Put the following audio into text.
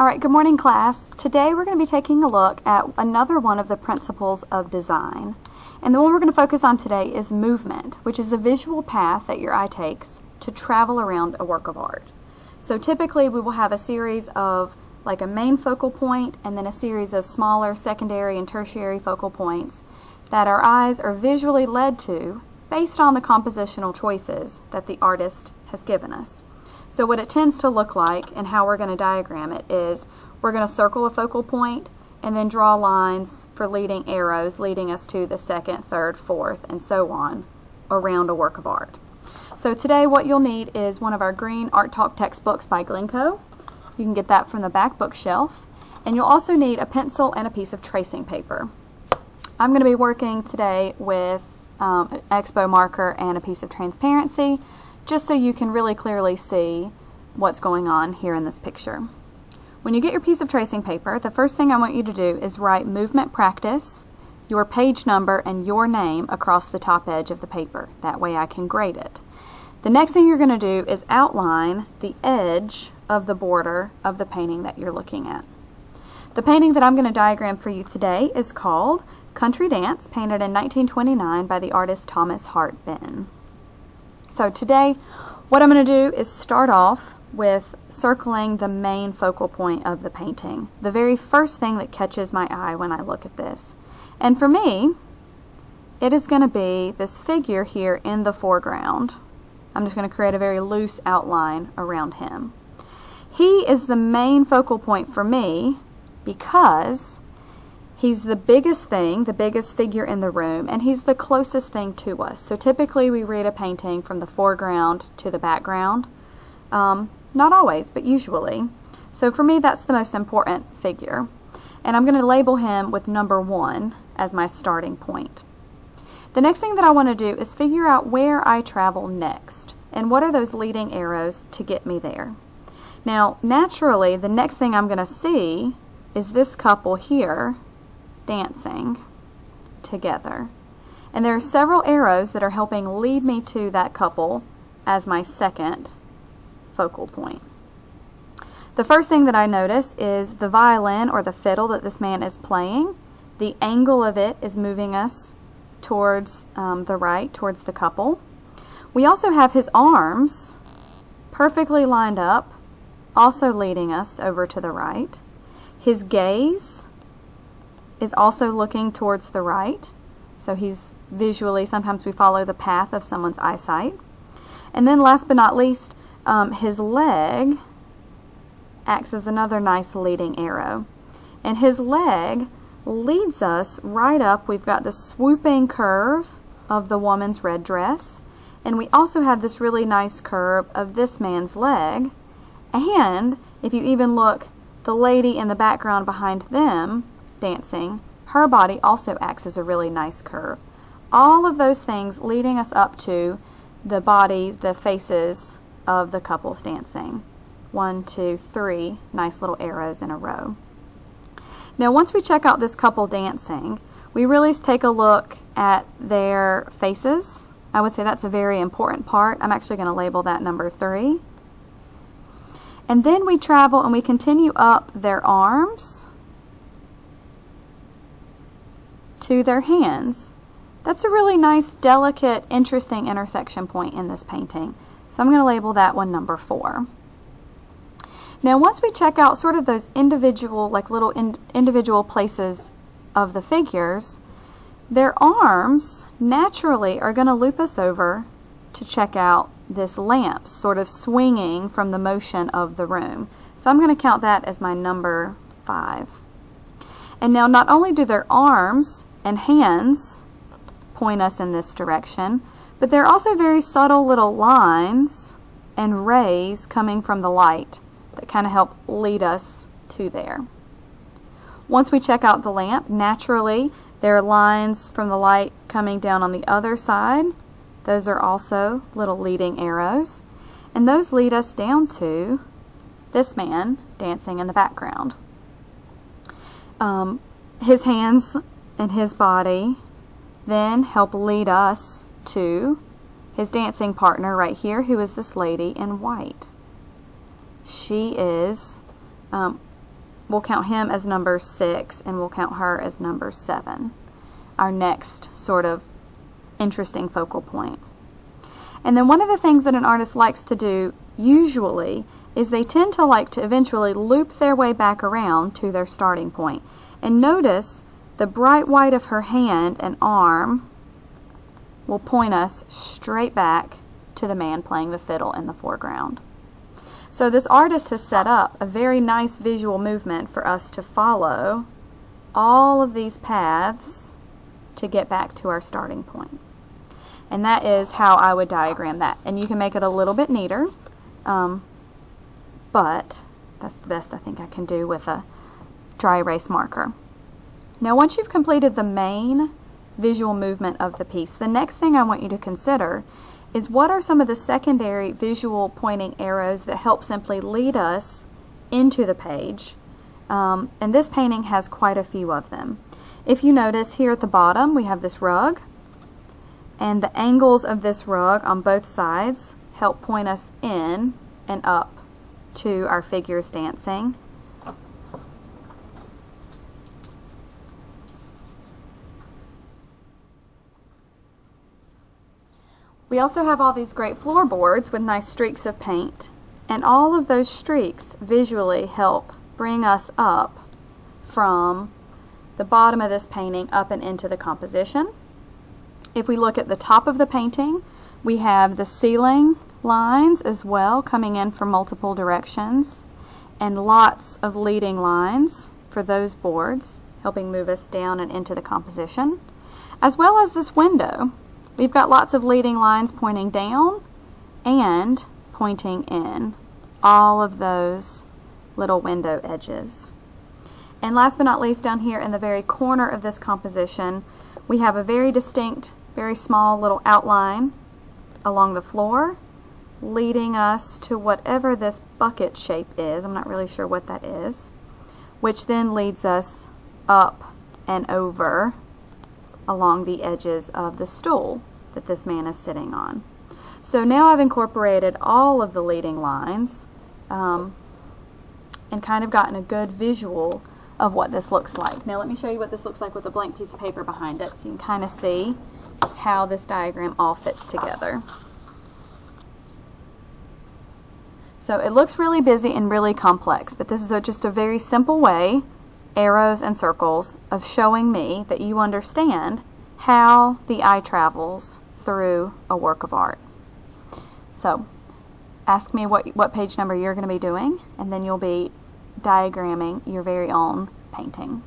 Alright, good morning class. Today we're going to be taking a look at another one of the principles of design. And the one we're going to focus on today is movement, which is the visual path that your eye takes to travel around a work of art. So typically we will have a series of like a main focal point and then a series of smaller secondary and tertiary focal points that our eyes are visually led to based on the compositional choices that the artist has given us. So what it tends to look like and how we're going to diagram it is we're going to circle a focal point and then draw lines for leading arrows leading us to the second, third, fourth, and so on around a work of art. So today what you'll need is one of our green Art Talk textbooks by Glencoe. You can get that from the back bookshelf. And you'll also need a pencil and a piece of tracing paper. I'm going to be working today with an Expo marker and a piece of transparency, just so you can really clearly see what's going on here in this picture. When you get your piece of tracing paper, the first thing I want you to do is write movement practice, your page number, and your name across the top edge of the paper. That way I can grade it. The next thing you're going to do is outline the edge of the border of the painting that you're looking at. The painting that I'm going to diagram for you today is called Country Dance, painted in 1929 by the artist Thomas Hart Benton. So today, what I'm going to do is start off with circling the main focal point of the painting, the very first thing that catches my eye when I look at this. And for me, it is going to be this figure here in the foreground. I'm just going to create a very loose outline around him. He is the main focal point for me because he's the biggest thing, the biggest figure in the room, and he's the closest thing to us. So typically we read a painting from the foreground to the background. Not always, but usually. So for me that's the most important figure. And I'm going to label him with number 1 as my starting point. The next thing that I want to do is figure out where I travel next and what are those leading arrows to get me there. Now naturally the next thing I'm going to see is this couple here dancing together. And there are several arrows that are helping lead me to that couple as my second focal point. The first thing that I notice is the violin or the fiddle that this man is playing. The angle of it is moving us towards the right, towards the couple. We also have his arms perfectly lined up, also leading us over to the right. His gaze is also looking towards the right, so he's visually, sometimes we follow the path of someone's eyesight. And then last but not least, his leg acts as another nice leading arrow. And his leg leads us right up. We've got the swooping curve of the woman's red dress, and we also have this really nice curve of this man's leg. And if you even look, the lady in the background behind them dancing, her body also acts as a really nice curve. All of those things leading us up to the body, the faces of the couples dancing. 1, 2, 3 nice little arrows in a row. Now once we check out this couple dancing, we really take a look at their faces. I would say that's a very important part. I'm actually going to label that number 3. And then we travel and we continue up their arms to their hands. That's a really nice, delicate, interesting intersection point in this painting. So I'm going to label that one number 4. Now once we check out sort of those individual, like little individual places of the figures, their arms naturally are going to loop us over to check out this lamp sort of swinging from the motion of the room. So I'm going to count that as my number 5. And now not only do their arms and hands point us in this direction, but there are also very subtle little lines and rays coming from the light that kind of help lead us to there. Once we check out the lamp, naturally there are lines from the light coming down on the other side. Those are also little leading arrows, and those lead us down to this man dancing in the background. His hands and his body then help lead us to his dancing partner right here, who is this lady in white. She is we'll count him as number 6 and we'll count her as number 7. Our next sort of interesting focal point. And then one of the things that an artist likes to do usually is they tend to like to eventually loop their way back around to their starting point. And notice the bright white of her hand and arm will point us straight back to the man playing the fiddle in the foreground. So this artist has set up a very nice visual movement for us to follow all of these paths to get back to our starting point. And that is how I would diagram that. And you can make it a little bit neater, but that's the best I think I can do with a dry erase marker. Now once you've completed the main visual movement of the piece, the next thing I want you to consider is what are some of the secondary visual pointing arrows that help simply lead us into the page. And this painting has quite a few of them. If you notice here at the bottom we have this rug, and the angles of this rug on both sides help point us in and up to our figures dancing. We also have all these great floorboards with nice streaks of paint, and all of those streaks visually help bring us up from the bottom of this painting up and into the composition. If we look at the top of the painting, we have the ceiling lines as well coming in from multiple directions, and lots of leading lines for those boards helping move us down and into the composition, as well as this window. We've got lots of leading lines pointing down and pointing in, all of those little window edges. And last but not least, down here in the very corner of this composition, we have a very distinct, very small little outline along the floor, leading us to whatever this bucket shape is. I'm not really sure what that is, which then leads us up and over along the edges of the stool that this man is sitting on. So now I've incorporated all of the leading lines and kind of gotten a good visual of what this looks like. Now let me show you what this looks like with a blank piece of paper behind it so you can kind of see how this diagram all fits together. So it looks really busy and really complex, but this is just a very simple way, arrows and circles, of showing me that you understand how the eye travels through a work of art. So ask me what page number you're going to be doing, and then you'll be diagramming your very own painting.